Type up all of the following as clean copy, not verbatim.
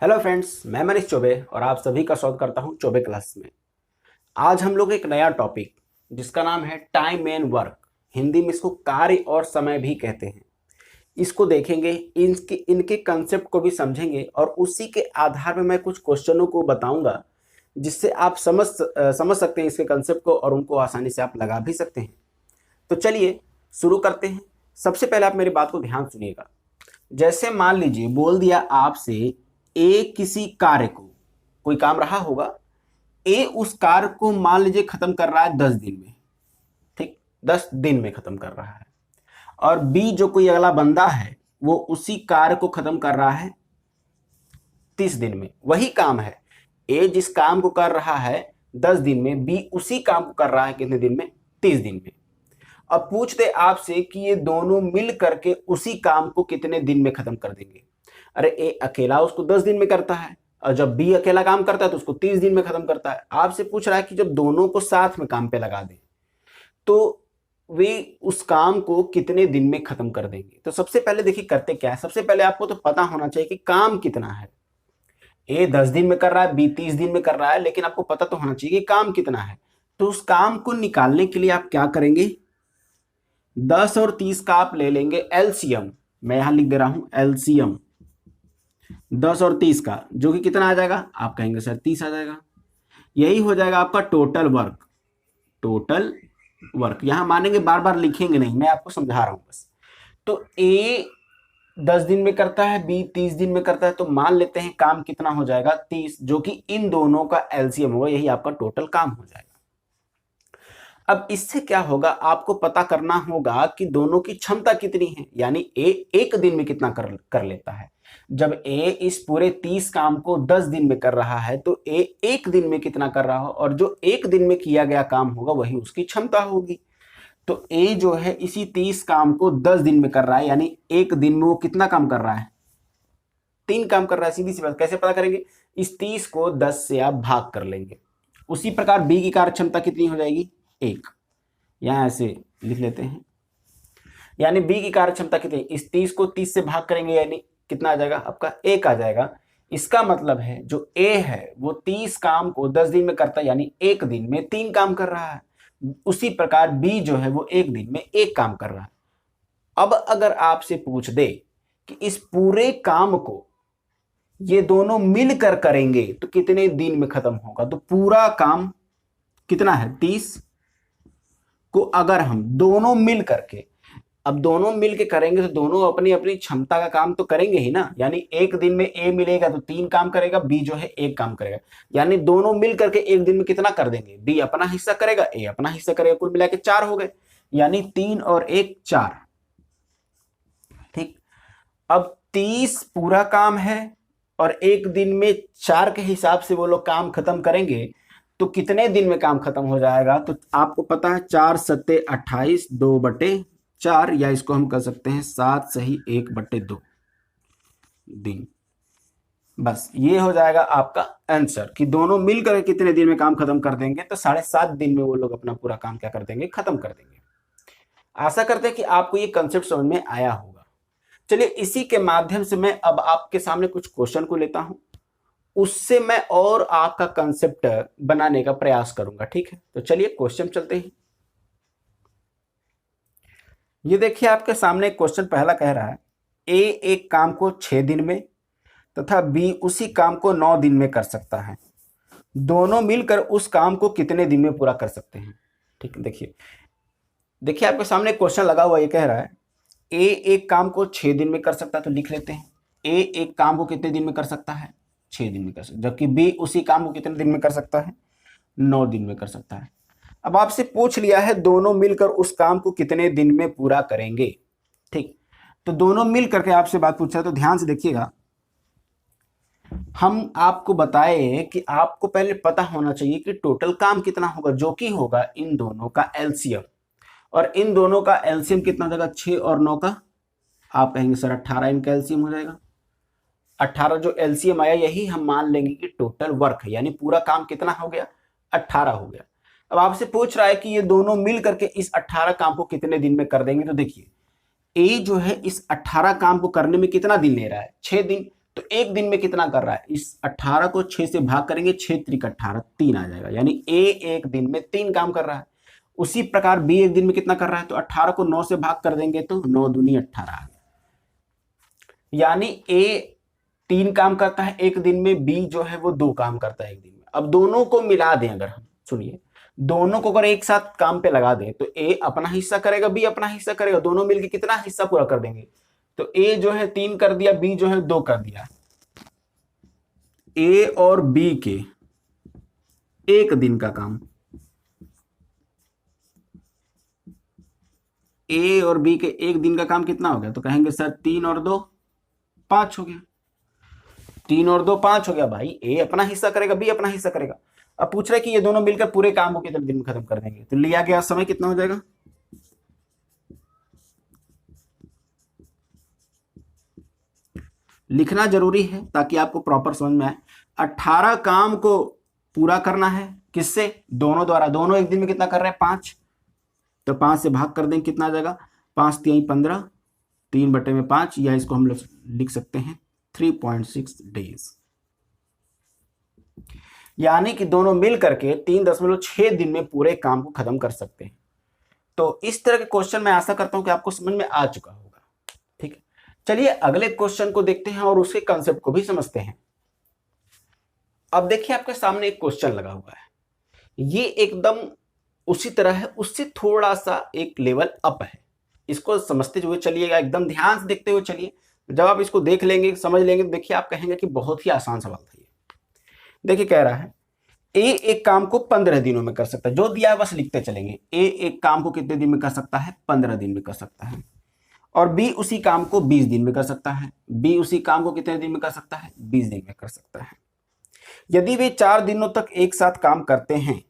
Hello friends, मैं मनीष चौबे और आप सभी का स्वागत करता हूं चौबे क्लास में। आज हम लोग एक नया टॉपिक जिसका नाम है टाइम एंड वर्क, हिंदी में इसको कार्य और समय भी कहते हैं, इसको देखेंगे। इनके कंसेप्ट को भी समझेंगे और उसी के आधार पर मैं कुछ क्वेश्चनों को बताऊंगा जिससे आप समझ सकते हैं इसके कंसेप्ट को और उनको आसानी से आप लगा भी सकते हैं। तो चलिए शुरू करते हैं। सबसे पहले आप मेरी बात को ध्यान सुनिएगा। जैसे मान लीजिए बोल दिया आपसे ए किसी कार्य को, कोई काम रहा होगा, ए उस कार्य को मान लीजिए खत्म कर रहा है 10 दिन में, ठीक, 10 दिन में खत्म कर रहा है। और बी जो कोई अगला बंदा है वो उसी कार्य को खत्म कर रहा है 30 दिन में। वही काम है, ए जिस काम को कर रहा है 10 दिन में, बी उसी काम को कर रहा है कितने दिन में? 30 दिन में। अब पूछते आपसे कि ये दोनों मिल करके उसी काम को कितने दिन में खत्म कर देंगे। अरे ए अकेला उसको 10 दिन में करता है और जब बी अकेला काम करता है तो उसको 30 दिन में खत्म करता है। आपसे पूछ रहा है कि जब दोनों को साथ में काम पे लगा दें तो वे उस काम को कितने दिन में खत्म कर देंगे। तो सबसे पहले देखिए करते क्या है। सबसे पहले आपको तो पता होना चाहिए कि काम कितना है। ए 10 दिन में कर रहा है, बी 30 दिन में कर रहा है, लेकिन आपको पता तो होना चाहिए कि काम कितना है। तो उस काम को निकालने के लिए आप क्या करेंगे? 10 और 30 का आप ले लेंगे एलसीएम। मैं यहां लिख दे रहा हूं एलसीएम 10 और 30 का, जो कि कितना आ जाएगा? आप कहेंगे सर 30 आ जाएगा। यही हो जाएगा आपका टोटल वर्क। टोटल वर्क यहां मानेंगे, बार बार लिखेंगे नहीं, मैं आपको समझा रहा हूं बस। तो ए 10 दिन में करता है, बी 30 दिन में करता है, तो मान लेते हैं काम कितना हो जाएगा? 30, जो कि इन दोनों का एलसीएम होगा, यही आपका टोटल काम हो जाएगा। अब इससे क्या होगा, आपको पता करना होगा कि दोनों की क्षमता कितनी है, यानी ए एक दिन में कितना कर लेता है। जब ए इस पूरे 30 काम को 10 दिन में कर रहा है तो ए एक दिन में कितना कर रहा हो, और जो एक दिन में किया गया काम होगा वही उसकी क्षमता होगी। तो ए जो है इसी 30 काम को 10 दिन में कर रहा है, यानी एक दिन में वो कितना काम कर रहा है? 3 काम कर रहा है। सीधी सी बात, कैसे पता करेंगे? इस 30 को 10 से आप भाग कर लेंगे। उसी प्रकार बी की कार्य क्षमता कितनी हो जाएगी? 1। यहां ऐसे लिख लेते हैं, यानी बी की कार्य क्षमता कितनी? इस 30 को 30 से भाग करेंगे, यानी कितना आ जाएगा? आपका 1 आ जाएगा। इसका मतलब है जो ए है वो 30 काम को 10 दिन में करता है, यानी एक दिन में 3 काम कर रहा है। उसी प्रकार बी जो है वो एक दिन में 1 काम कर रहा है। अब अगर आपसे पूछ दे कि इस पूरे काम को ये दोनों मिलकर करेंगे तो कितने दिन में खत्म होगा, तो पूरा काम कितना है? 30 को अगर हम दोनों मिल करके, अब दोनों मिल के करेंगे तो दोनों अपनी अपनी क्षमता का काम तो करेंगे ही ना। यानी एक दिन में ए मिलेगा तो 3 काम करेगा, बी जो है 1 काम करेगा। यानी दोनों मिल करके एक दिन में कितना कर देंगे? बी अपना हिस्सा करेगा, ए अपना हिस्सा करेगा, कुल मिला के 4 हो गए। यानी 3 और 1 4। ठीक, अब 30 पूरा काम है और एक दिन में 4 के हिसाब से वो लोग काम खत्म करेंगे तो कितने दिन में काम खत्म हो जाएगा? तो आपको पता है 4 सत्ते 28, 2/4, या इसको हम कर सकते हैं 7 सही 1/2 दिन। बस ये हो जाएगा आपका आंसर कि दोनों मिलकर कितने दिन में काम खत्म कर देंगे। तो 7.5 दिन में वो लोग अपना पूरा काम क्या कर देंगे? खत्म कर देंगे। आशा करते हैं कि आपको ये कंसेप्ट समझ में आया होगा। चलिए इसी के माध्यम से मैं अब आपके सामने कुछ क्वेश्चन को लेता हूं, उससे मैं और आपका कंसेप्ट बनाने का प्रयास करूंगा। ठीक है, तो चलिए क्वेश्चन चलते हैं। ये देखिए आपके सामने क्वेश्चन पहला कह रहा है ए एक काम को 6 दिन में तथा बी उसी काम को 9 दिन में कर सकता है। दोनों मिलकर उस काम को कितने दिन में पूरा कर सकते हैं? ठीक है, देखिए आपके सामने क्वेश्चन लगा हुआ, ये कह रहा है ए एक काम को 6 दिन में कर सकता है, तो लिख लेते हैं ए एक काम को कितने दिन में कर सकता है? 6 दिन में कर सकता है। जबकि बी उसी काम को कितने दिन में कर सकता है? 9 दिन में कर सकता है। अब आपसे पूछ लिया है दोनों मिलकर उस काम को कितने दिन में पूरा करेंगे। ठीक, तो दोनों मिल करके आपसे बात पूछा है, तो ध्यान से देखिएगा। हम आपको बताए कि आपको पहले पता होना चाहिए कि टोटल काम कितना होगा, जो कि होगा इन दोनों का एलसीएम। और इन दोनों का एलसीएम कितना हो जाएगा? 6 और 9 का, आप कहेंगे सर 18 इनका एलसीएम हो जाएगा। 18 जो एलसीएम आया यही हम मान लेंगे कि टोटल वर्क है, यानी पूरा काम कितना हो गया? 18 हो गया। अब आपसे पूछ रहा है कि ये दोनों मिल करके इस 18 काम को कितने दिन में कर देंगे। तो देखिए ए जो है इस 18 काम को करने में कितना दिन ले रहा है? 6 दिन। तो एक दिन में कितना कर रहा है, इस 18 को 6 से भाग करेंगे, 6 त्रिक 18, 3 आ जाएगा, यानी ए एक दिन में 3 काम कर रहा है। उसी प्रकार बी एक दिन में कितना कर रहा है, तो 18 को 9 से भाग कर देंगे तो 9 दूनी 18 आ गया, यानी ए 3 काम करता है एक दिन में, बी जो है वो 2 काम करता है एक दिन में। अब दोनों को मिला दें, अगर हम सुनिए दोनों को अगर एक साथ काम पे लगा दें तो ए अपना हिस्सा करेगा, बी अपना हिस्सा करेगा, दोनों मिलकर कितना हिस्सा पूरा कर देंगे, तो ए जो है 3 कर दिया, बी जो है 2 कर दिया। ए और बी के एक दिन का काम, ए और बी के एक दिन का काम कितना हो गया, तो कहेंगे सर 3 और 2 5 हो गया, 3 और 2 5 हो गया। भाई ए अपना हिस्सा करेगा, बी अपना हिस्सा करेगा। अब पूछ रहे कि ये दोनों मिलकर पूरे काम को कितने दिन में खत्म कर देंगे, तो लिया गया समय कितना हो जाएगा, लिखना जरूरी है ताकि आपको प्रॉपर समझ में आए। 18 काम को पूरा करना है किससे, दोनों द्वारा, दोनों एक दिन में कितना कर रहे हैं 5, तो 5 से भाग कर देंगे, कितना आ जाएगा 5 3 15, 3/5, या इसको हम लोग लिख सकते हैं 3.6 डेज, यानी कि दोनों मिल करके 3.6 दिन में पूरे काम को खत्म कर सकते हैं। तो इस तरह के क्वेश्चन मैं आशा करता हूं कि आपको समझ में आ चुका होगा। ठीक है, चलिए अगले क्वेश्चन को देखते हैं और उसके कंसेप्ट को भी समझते हैं। अब देखिए आपके सामने एक क्वेश्चन लगा हुआ है, ये एकदम उसी तरह है, उससे थोड़ा सा एक लेवल अप है। इसको समझते हुए चलिएगा, एकदम ध्यान से देखते हुए चलिए। जब आप इसको देख लेंगे, समझ लेंगे, तो देखिए आप कहेंगे कि बहुत ही आसान सवाल था ये। देखिए कह रहा है ए एक काम को 15 दिनों में कर सकता है, जो दिया है बस लिखते चलेंगे। ए एक काम को कितने दिन में कर सकता है, 15 दिन में कर सकता है। और बी उसी काम को 20 दिन में कर सकता है। बी उसी काम को कितने दिन में कर सकता है, 20 दिन में कर सकता है। यदि वे 4 दिनों तक एक साथ काम करते हैं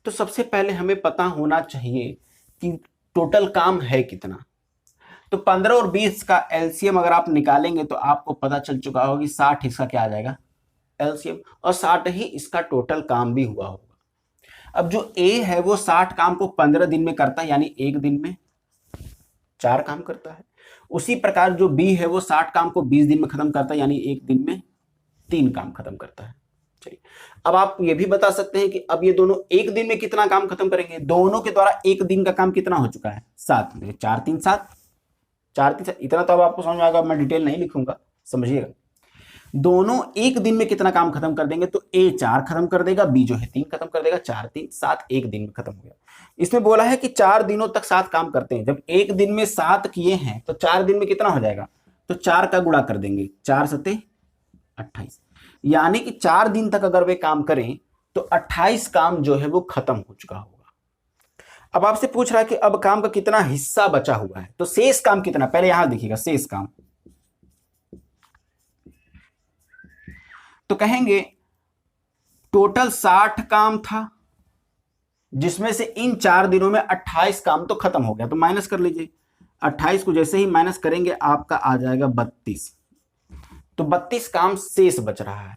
तो सबसे पहले हमें पता होना चाहिए कि टोटल काम है कितना। तो 15 और 20 का एलसीएम अगर आप निकालेंगे तो आपको पता चल चुका होगा कि 60 इसका क्या आ जाएगा एलसीएम, और 60 ही इसका टोटल काम भी हुआ होगा। अब जो ए है वो 60 काम को 15 दिन में करता है, यानी एक दिन में 4 काम करता है। उसी प्रकार जो बी है वो 60 काम को 20 दिन में खत्म करता है, यानी एक दिन में 3 काम खत्म करता है। चलिए अब आप ये भी बता सकते हैं कि अब ये दोनों एक दिन में कितना काम खत्म करेंगे। दोनों के द्वारा एक दिन का काम कितना हो चुका है 7, 4 3 7, 4 3 7, इतना तो अब आपको समझ में आएगा, मैं डिटेल नहीं लिखूंगा, समझिएगा। दोनों एक दिन में कितना काम खत्म कर देंगे, तो ए 4 खत्म कर देगा, बी जो है 3 खत्म कर देगा, 4 3 7 एक दिन में खत्म हो गया। इसमें बोला है कि 4 दिनों तक 7 काम करते हैं। जब एक दिन में 7 किए हैं तो 4 दिन में कितना हो जाएगा, तो 4 का गुणा कर देंगे, 4 7 28, यानी कि 4 दिन तक अगर वे काम करें तो 28 काम जो है वो खत्म हो चुका होगा। अब आपसे पूछ रहा है कि अब काम का कितना हिस्सा बचा हुआ है, तो शेष काम कितना, पहले यहां देखिएगा शेष काम, तो कहेंगे टोटल 60 काम था, जिसमें से इन 4 दिनों में 28 काम तो खत्म हो गया, तो माइनस कर लीजिए। 28 को जैसे ही माइनस करेंगे आपका आ जाएगा 32, तो 32 काम शेष बच रहा है।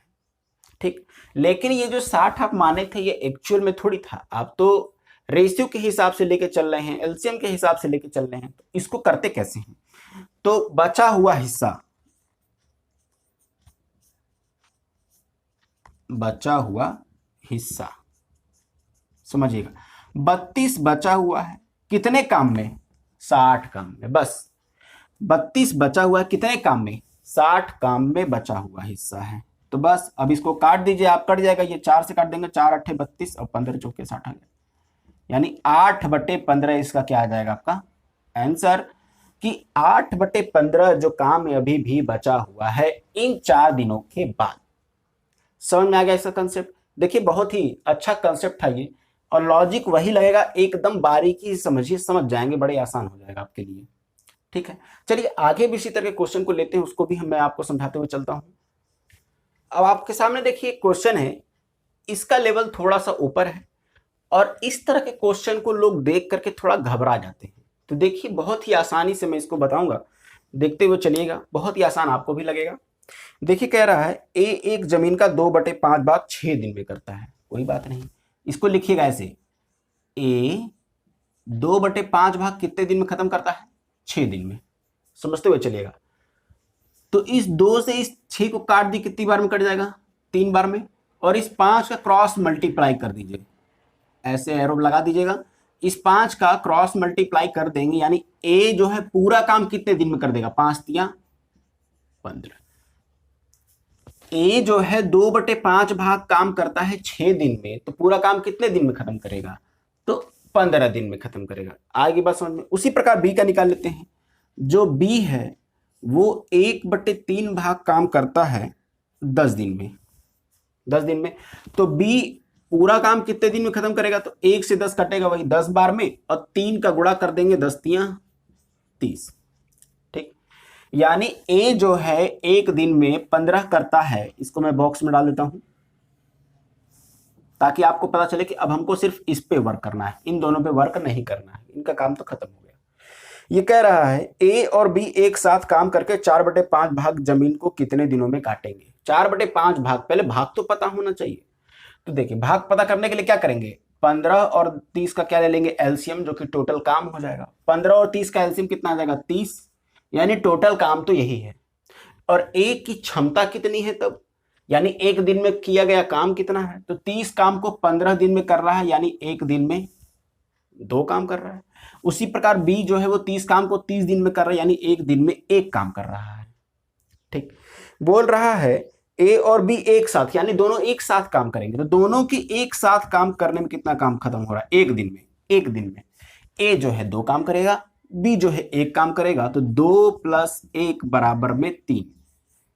ठीक, लेकिन ये जो 60 आप माने थे ये एक्चुअल में थोड़ी था, आप तो रेशियो के हिसाब से लेके चल रहे हैं, एलसीएम के हिसाब से लेके चल रहे हैं। तो इसको करते कैसे हैं, तो बचा हुआ हिस्सा, बचा हुआ हिस्सा समझिएगा, 32 बचा हुआ है कितने काम में, 60 काम में। बस 32 बचा हुआ है कितने काम में, 60 काम में बचा हुआ हिस्सा है। तो बस अब इसको काट दीजिए, आप कट जाएगा, ये 4 से काट देंगे, 4 8 32 और 15 चौके 60 आ गया, यानी 8/15 इसका क्या आ जाएगा आपका आंसर, कि 8/15 जो काम अभी भी बचा हुआ है इन 4 दिनों के बाद। समझ में आ गया इसका कंसेप्ट। देखिए बहुत ही अच्छा कंसेप्ट था ये, और लॉजिक वही लगेगा, एकदम बारीकी समझिए, समझ जाएंगे, बड़े आसान हो जाएगा आपके लिए। ठीक है, चलिए आगे भी इसी तरह के क्वेश्चन को लेते हैं, उसको भी मैं आपको समझाते हुए चलता हूं। अब आपके सामने देखिए क्वेश्चन है, इसका लेवल थोड़ा सा ऊपर है, और इस तरह के क्वेश्चन को लोग देख करके थोड़ा घबरा जाते हैं। तो देखिए बहुत ही आसानी से मैं इसको बताऊंगा, देखते हुए चलिएगा, बहुत ही आसान आपको भी लगेगा। देखिए कह रहा है ए एक जमीन का 2/5 भाग 6 दिन में करता है। कोई बात नहीं, इसको लिखिएगा ऐसे, ए 2/5 भाग कितने दिन में खत्म करता है, 6 दिन में। समझते हुए चलिएगा, तो इस 2 से इस 6 को काट दी, कितनी बार में कट जाएगा? 3 बार में। और इस 5 का क्रॉस मल्टीप्लाई कर दीजिए, ऐसे एरो लगा दीजिएगा। इस 5 का क्रॉस मल्टीप्लाई कर देंगे, यानी ए जो है पूरा काम कितने दिन में कर देगा? 5 तिया 15। ए जो है 2/5 भाग काम करता है 6 दिन में, तो पूरा काम कितने दिन में खत्म करेगा? तो 15 दिन में खत्म करेगा। आगे बात समझ में। उसी प्रकार बी का निकाल लेते हैं। जो बी है वो 1/3 भाग काम करता है 10 दिन में। 10 दिन में तो बी पूरा काम कितने दिन में खत्म करेगा? तो 1 से 10 कटेगा, वही 10 बार में, और 3 का गुणा कर देंगे, 10 तिया 30। ठीक, यानी ए जो है 1 दिन में 15 करता है। इसको मैं बॉक्स में डाल देता हूं ताकि आपको पता चले कि अब हमको सिर्फ इस पे वर्क करना है, इन दोनों पे वर्क नहीं करना है, इनका काम तो खत्म हो गया। ये कह रहा है ए और बी एक साथ काम करके 4/5 भाग जमीन को कितने दिनों में काटेंगे? 4/5 भाग, पहले भाग तो पता होना चाहिए। तो देखिए, भाग पता करने के लिए क्या करेंगे? 15 और 30 का क्या ले लेंगे? एलसीएम, जो कि टोटल काम हो जाएगा। 15 और 30 का एलसीएम कितना आ जाएगा? 30, यानी टोटल काम तो यही है। और ए की क्षमता कितनी है तब, यानी 1 दिन में किया गया काम कितना है? तो 30 काम को 15 दिन में कर रहा है, यानी 1 दिन में 2 काम कर रहा है। उसी प्रकार बी जो है वो 30 काम को 30 दिन में कर रहा है, यानी 1 दिन में 1 काम कर रहा है। ठीक, बोल रहा है ए और बी एक साथ, यानी दोनों एक साथ काम करेंगे, तो दोनों की एक साथ काम करने में कितना काम खत्म हो रहा है? 1 दिन में। 1 दिन में ए जो है 2 काम करेगा, बी जो है 1 काम करेगा, तो 2 + 1 = 3,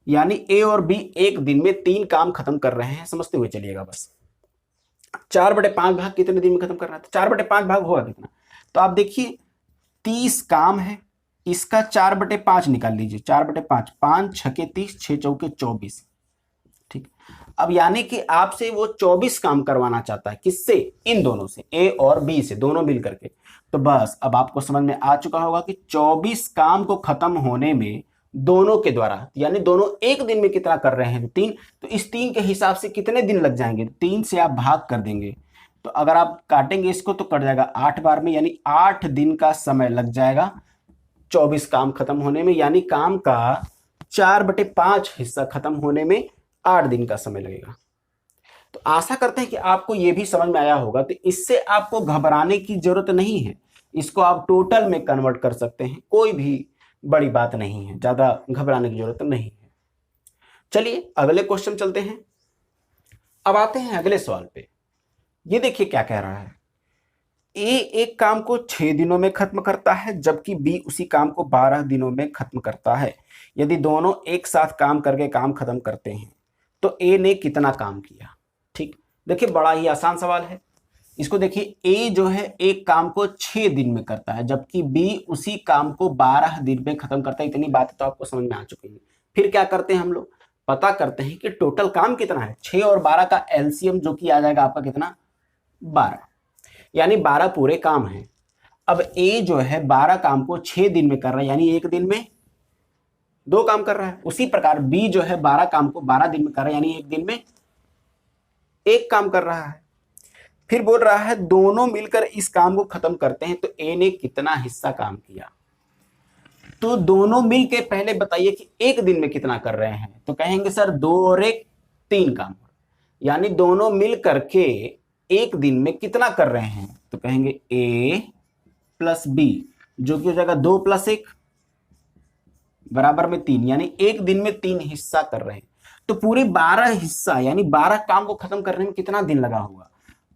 यानी ए और बी 1 दिन में 3 काम खत्म कर रहे हैं। समझते हुए चलिएगा बस। 4/5 भाग कितने दिन में खत्म कर रहा है? तो 4/5 भाग होगा कितना? तो आप देखिए 30 काम है, इसका 4/5 निकाल लीजिए। 4/5, 5 छके 30, 6 चौके 24। ठीक, अब यानी कि आपसे वो 24 काम करवाना चाहता है। किससे? इन दोनों से, ए और बी से, दोनों मिल करके। तो बस अब आपको समझ में आ चुका होगा कि 24 काम को खत्म होने में दोनों के द्वारा, यानी दोनों 1 दिन में कितना कर रहे हैं? 3। तो इस 3 के हिसाब से कितने दिन लग जाएंगे? 3 से आप भाग कर देंगे, तो अगर आप काटेंगे इसको तो कट जाएगा 8 बार में, यानी 8 दिन का समय लग जाएगा 24 काम खत्म होने में, यानी काम का 4/5 हिस्सा खत्म होने में 8 दिन का समय लगेगा। तो आशा करते हैं कि आपको यह भी समझ में आया होगा। तो इससे आपको घबराने की जरूरत नहीं है, इसको आप टोटल में कन्वर्ट कर सकते हैं, कोई भी बड़ी बात नहीं है, ज्यादा घबराने की जरूरत नहीं है। चलिए अगले क्वेश्चन चलते हैं। अब आते हैं अगले सवाल पे। ये देखिए क्या कह रहा है। ए एक काम को 6 दिनों में खत्म करता है, जबकि बी उसी काम को 12 दिनों में खत्म करता है। यदि दोनों एक साथ काम करके काम खत्म करते हैं तो ए ने कितना काम किया? ठीक, देखिए बड़ा ही आसान सवाल है। इसको देखिए, ए जो है एक काम को 6 दिन में करता है, जबकि बी उसी काम को 12 दिन में खत्म करता है। इतनी बात तो आपको समझ में आ चुकी है। फिर क्या करते हैं हम लोग? पता करते हैं कि टोटल काम कितना है। 6 और 12 का एलसीएम जो कि आ जाएगा आपका कितना? 12, यानी 12 पूरे काम है। अब ए जो है 12 काम को 6 दिन में कर रहा है, यानी 1 दिन में 2 काम कर रहा है। उसी प्रकार बी जो है 12 काम को 12 दिन में कर रहा है, यानी 1 दिन में 1 काम कर रहा है। फिर बोल रहा है दोनों मिलकर इस काम को खत्म करते हैं, तो ए ने कितना हिस्सा काम किया? तो दोनों मिल के पहले बताइए कि 1 दिन में कितना कर रहे हैं? तो कहेंगे सर 2 और 1 3 काम, यानी दोनों मिल करके 1 दिन में कितना कर रहे हैं? तो कहेंगे ए + बी, जो कि हो जाएगा 2 + 1 = 3, यानी 1 दिन में 3 हिस्सा कर रहे हैं। तो पूरे 12 हिस्सा, यानी 12 काम को खत्म करने में कितना दिन लगा होगा?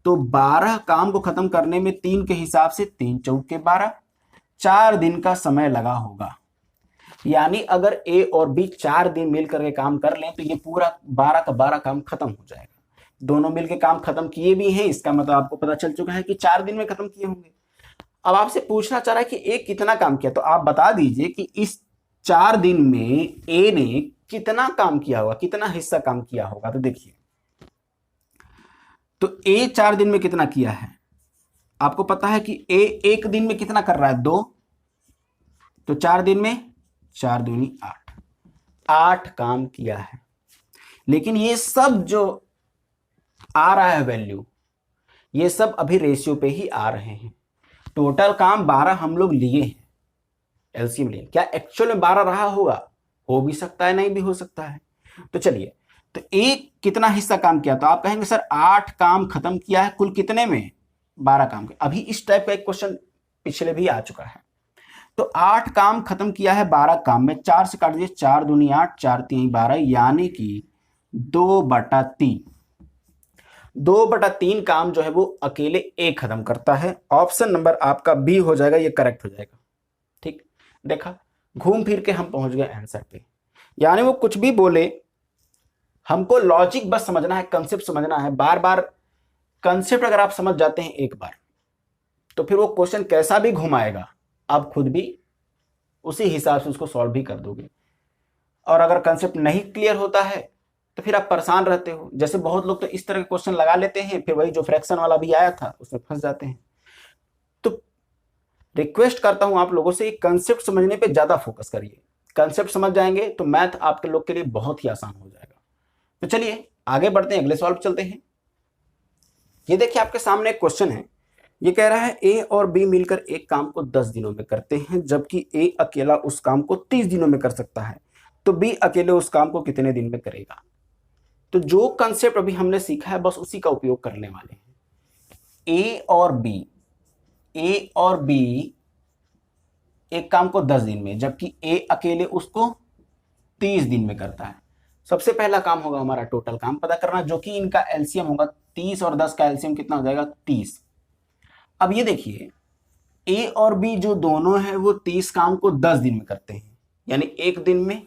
तो 12 काम को खत्म करने में 3 के हिसाब से 3 चौके 12, 4 दिन का समय लगा होगा। यानी अगर ए और बी 4 दिन मिल करके काम कर लें तो ये पूरा 12 का 12 काम खत्म हो जाएगा। दोनों मिलकर काम खत्म किए भी हैं, इसका मतलब आपको पता चल चुका है कि 4 दिन में खत्म किए होंगे। अब आपसे पूछना चाह रहा है कि ए कितना काम किया, तो आप बता दीजिए कि इस 4 दिन में ए ने कितना काम किया होगा, कितना हिस्सा काम किया होगा। तो देखिए, तो ए 4 दिन में कितना किया है? आपको पता है कि ए 1 दिन में कितना कर रहा है? 2, तो 4 दिन में 4 दूनी 8, 8 काम किया है। लेकिन ये सब जो आ रहा है वैल्यू, ये सब अभी रेशियो पे ही आ रहे हैं। टोटल काम 12 हम लोग लिए हैं, एलसीएम लिए। क्या एक्चुअल में 12 रहा होगा? हो भी सकता है, नहीं भी हो सकता है। तो चलिए, तो ए कितना हिस्सा काम किया, तो आप कहेंगे सर 8 काम खत्म किया है, कुल कितने में, 12 काम के। अभी इस टाइप का एक क्वेश्चन पिछले भी आ चुका है। तो 8 काम खत्म किया है 12 काम में, 4 से काट दीजिए, 4 दूनी 8, 4 तीन 12, यानी कि 2/3। 2/3 काम जो है वो अकेले ए खत्म करता है। ऑप्शन नंबर आपका बी हो जाएगा, ये करेक्ट हो जाएगा। ठीक, देखा, घूम फिर के हम पहुंच गए आंसर पे। यानी वो कुछ भी बोले, हमको लॉजिक बस समझना है, कंसेप्ट समझना है। बार बार कंसेप्ट अगर आप समझ जाते हैं एक बार, तो फिर वो क्वेश्चन कैसा भी घुमाएगा, आप खुद भी उसी हिसाब से उसको सॉल्व भी कर दोगे। और अगर कंसेप्ट नहीं क्लियर होता है तो फिर आप परेशान रहते हो। जैसे बहुत लोग तो इस तरह के क्वेश्चन लगा लेते हैं, फिर वही जो फ्रैक्शन वाला भी आया था उसमें फंस जाते हैं। तो रिक्वेस्ट करता हूं आप लोगों से, कंसेप्ट समझने पे ज्यादा फोकस करिए। कंसेप्ट समझ जाएंगे तो मैथ आपके लोग के लिए बहुत ही आसान हो जाएगा। तो चलिए आगे बढ़ते हैं, अगले सवाल पे चलते हैं। ये देखिए आपके सामने एक क्वेश्चन है, ये कह रहा है ए और बी मिलकर एक काम को 10 दिनों में करते हैं, जबकि ए अकेला उस काम को 30 दिनों में कर सकता है, तो बी अकेले उस काम को कितने दिन में करेगा। तो जो कंसेप्ट अभी हमने सीखा है बस उसी का उपयोग करने वाले हैं। ए और बी एक काम को 10 दिन में, जबकि ए अकेले उसको 30 दिन में करता है। सबसे पहला काम होगा हमारा टोटल काम पता करना, जो कि इनका एलसीएम होगा 30 और 10 का एलसीएम कितना हो जाएगा, 30। अब ये देखिए, ए और बी जो दोनों हैं वो 30 काम को 10 दिन में करते हैं, यानी एक दिन में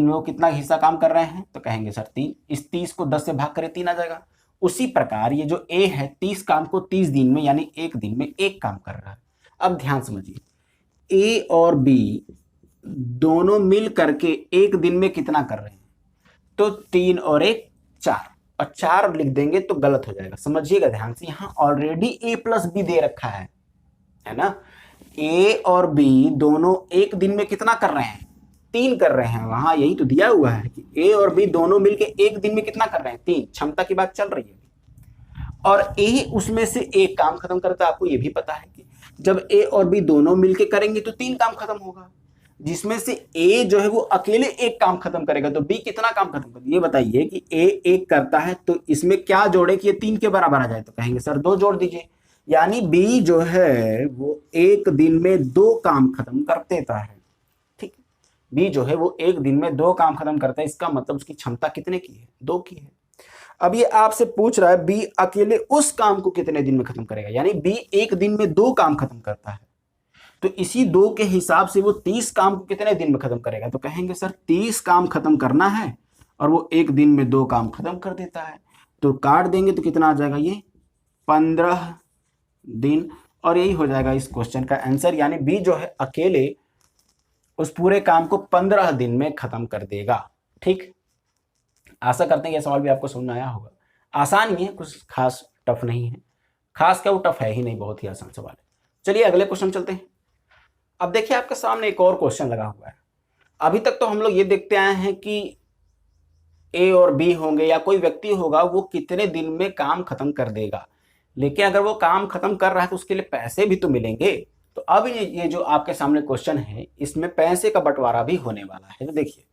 वो कितना हिस्सा काम कर रहे हैं, तो कहेंगे सर 3। इस 30 को 10 से भाग करें 3 आ जाएगा। उसी प्रकार ये जो ए है 30 काम को 30 दिन में, यानी एक दिन में एक काम कर रहा है। अब ध्यान समझिए, ए और बी दोनों मिल करके एक दिन में कितना कर रहे हैं, तो 3 और 1 4, और 4 लिख देंगे तो गलत हो जाएगा। समझिएगा ध्यान से, यहां ऑलरेडी ए प्लस बी दे रखा है ना। ए और बी दोनों एक दिन में कितना कर रहे हैं, 3 कर रहे हैं। वहां यही तो दिया हुआ है कि ए और बी दोनों मिलके एक दिन में कितना कर रहे हैं, 3। क्षमता की बात चल रही है। और ए उसमें से एक काम खत्म करता है। आपको ये भी पता है कि जब ए और बी दोनों मिलके करेंगे तो 3 काम खत्म होगा, जिसमें से ए जो है वो अकेले एक काम खत्म करेगा, तो बी कितना काम खत्म करेगा। ये बताइए कि ए एक करता है तो इसमें क्या जोड़े कि ये 3 के बराबर आ जाए, तो कहेंगे सर 2 जोड़ दीजिए। यानी बी जो है वो एक दिन में 2 काम खत्म कर देता है। ठीक, बी जो है वो एक दिन में 2 काम खत्म करता है। इसका मतलब उसकी क्षमता कितने की है, 2 की है। अब ये आपसे पूछ रहा है बी अकेले उस काम को कितने दिन में खत्म करेगा, यानी बी एक दिन में 2 काम खत्म करता है, तो इसी 2 के हिसाब से वो 30 काम को कितने दिन में खत्म करेगा, तो कहेंगे सर 30 काम खत्म करना है और वो एक दिन में 2 काम खत्म कर देता है। तो काट देंगे तो कितना आ जाएगा, ये 15 दिन, और यही हो जाएगा इस क्वेश्चन का आंसर। यानी बी जो है अकेले उस पूरे काम को 15 दिन में खत्म कर देगा। ठीक, आशा करते हैं ये सवाल भी आपको समझ में आया होगा। आसान ही है, कुछ खास टफ नहीं है। खास क्या, वो टफ है ही नहीं, बहुत ही आसान सवाल है। चलिए अगले क्वेश्चन चलते हैं। अब देखिए आपके सामने एक और क्वेश्चन लगा हुआ है। अभी तक तो हम लोग ये देखते आए हैं कि ए और बी होंगे या कोई व्यक्ति होगा वो कितने दिन में काम खत्म कर देगा, लेकिन अगर वो काम खत्म कर रहा है तो उसके लिए पैसे भी तो मिलेंगे। तो अब ये जो आपके सामने क्वेश्चन है इसमें पैसे का बंटवारा भी होने वाला है। तो देखिए,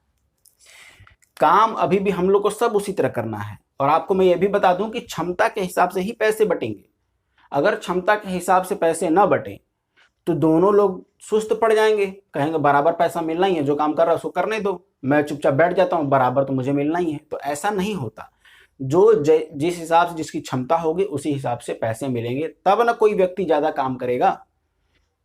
काम अभी भी हम लोग को सब उसी तरह करना है, और आपको मैं ये भी बता दूं कि क्षमता के हिसाब से ही पैसे बटेंगे। अगर क्षमता के हिसाब से पैसे ना बटे तो दोनों लोग सुस्त पड़ जाएंगे, कहेंगे बराबर पैसा मिलना ही है, जो काम कर रहा है उसको करने दो, मैं चुपचाप बैठ जाता हूं, बराबर तो मुझे मिलना ही है। तो ऐसा नहीं होता, जो जिस हिसाब से जिसकी क्षमता होगी उसी हिसाब से पैसे मिलेंगे, तब ना कोई व्यक्ति ज्यादा काम करेगा।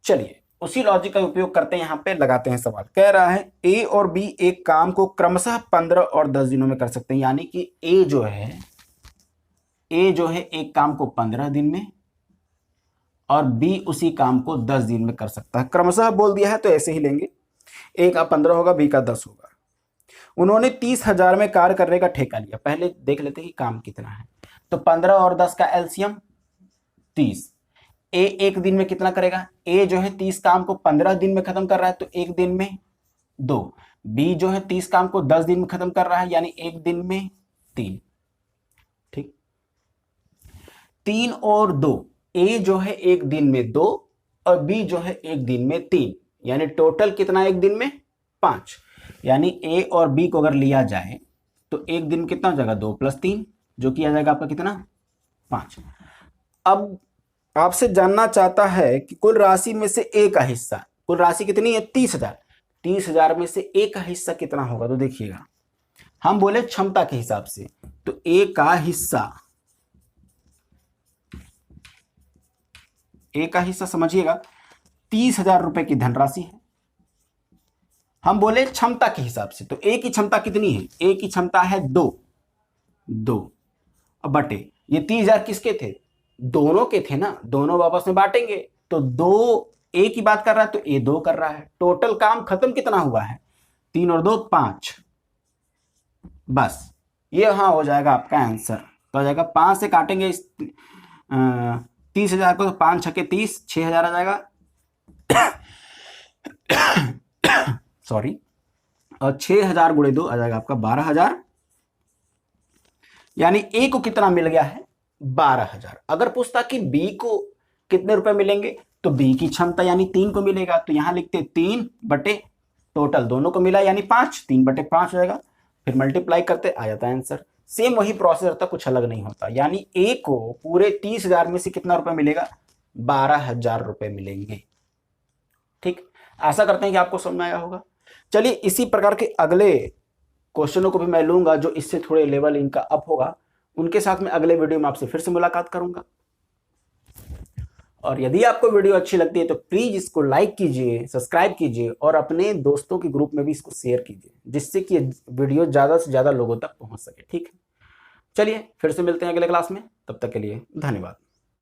चलिए उसी लॉजिक का उपयोग करते हैं, यहाँ पे लगाते हैं सवाल। कह रहा है ए और बी एक काम को क्रमशः 15 और 10 दिनों में कर सकते हैं, यानी कि ए जो है एक काम को 15 दिन में और बी उसी काम को 10 दिन में कर सकता है। क्रमशः बोल दिया है तो ऐसे ही लेंगे, ए का 15 होगा, बी का 10 होगा। उन्होंने 30,000 में कार्य करने का ठेका लिया। पहले देख लेते हैं कि काम कितना है। तो 15 और 10 का एलसीएम 30। ए एक दिन में कितना करेगा, ए जो है 30 काम को 15 दिन में खत्म कर रहा है तो एक दिन में 2। बी जो है 30 काम को 10 दिन में खत्म कर रहा है, यानी एक दिन में 3। ठीक, 3 और 2, ए जो है एक दिन में 2 और बी जो है एक दिन में 3, यानी टोटल कितना एक दिन में 5। यानी ए और बी को अगर लिया जाए तो एक दिन कितना हो जाएगा 2 + 3, जो कि आ जाएगा आपका कितना 5। अब आपसे जानना चाहता है कि कुल राशि में से ए का हिस्सा, कुल राशि कितनी है 30,000, 30,000 में से ए का हिस्सा कितना होगा। तो देखिएगा हम बोले क्षमता के हिसाब से, तो ए का हिस्सा समझिएगा 30,000 रुपए की धनराशि है। हम बोले क्षमता के हिसाब से, तो ए की क्षमता कितनी है, ए की क्षमता है 2। अब बटे ये 30,000 किसके थे, दोनों के थे ना, दोनों आपस में बांटेंगे। तो 2 ए की बात कर रहा है तो ए 2 कर रहा है। टोटल काम खत्म कितना हुआ है 3 और 2 5। बस ये हाँ हो जाएगा आपका आंसर। तो आ जाएगा 5 से काटेंगे इस 30,000 को, तो 5 छके 30, 6,000 आ जाएगा सॉरी, और 6,000 गुणे 2 आ जाएगा आपका 12,000। यानी ए को कितना मिल गया है 12,000। अगर पूछता कि बी को कितने रुपए मिलेंगे, तो बी की क्षमता यानी 3 को मिलेगा, तो यहां लिखते 3 बटे टोटल दोनों को मिला यानी 5, 3 बटे 5 हो जाएगा, फिर मल्टीप्लाई करते आ जाता है आंसर। सेम वही प्रोसेस होता, कुछ अलग नहीं होता। यानी ए को पूरे 30,000 में से कितना रुपए मिलेगा 12,000 रुपए मिलेंगे। ठीक, आशा करते हैं कि आपको समझ में आया होगा। चलिए इसी प्रकार के अगले क्वेश्चनों को भी मैं लूंगा जो इससे थोड़े लेवल इनका अप होगा, उनके साथ में अगले वीडियो में आपसे फिर से मुलाकात करूंगा। और यदि आपको वीडियो अच्छी लगती है तो प्लीज इसको लाइक कीजिए, सब्सक्राइब कीजिए और अपने दोस्तों के ग्रुप में भी इसको शेयर कीजिए, जिससे कि वीडियो ज्यादा से ज्यादा लोगों तक पहुंच सके। ठीक है, चलिए फिर से मिलते हैं अगले क्लास में, तब तक के लिए धन्यवाद।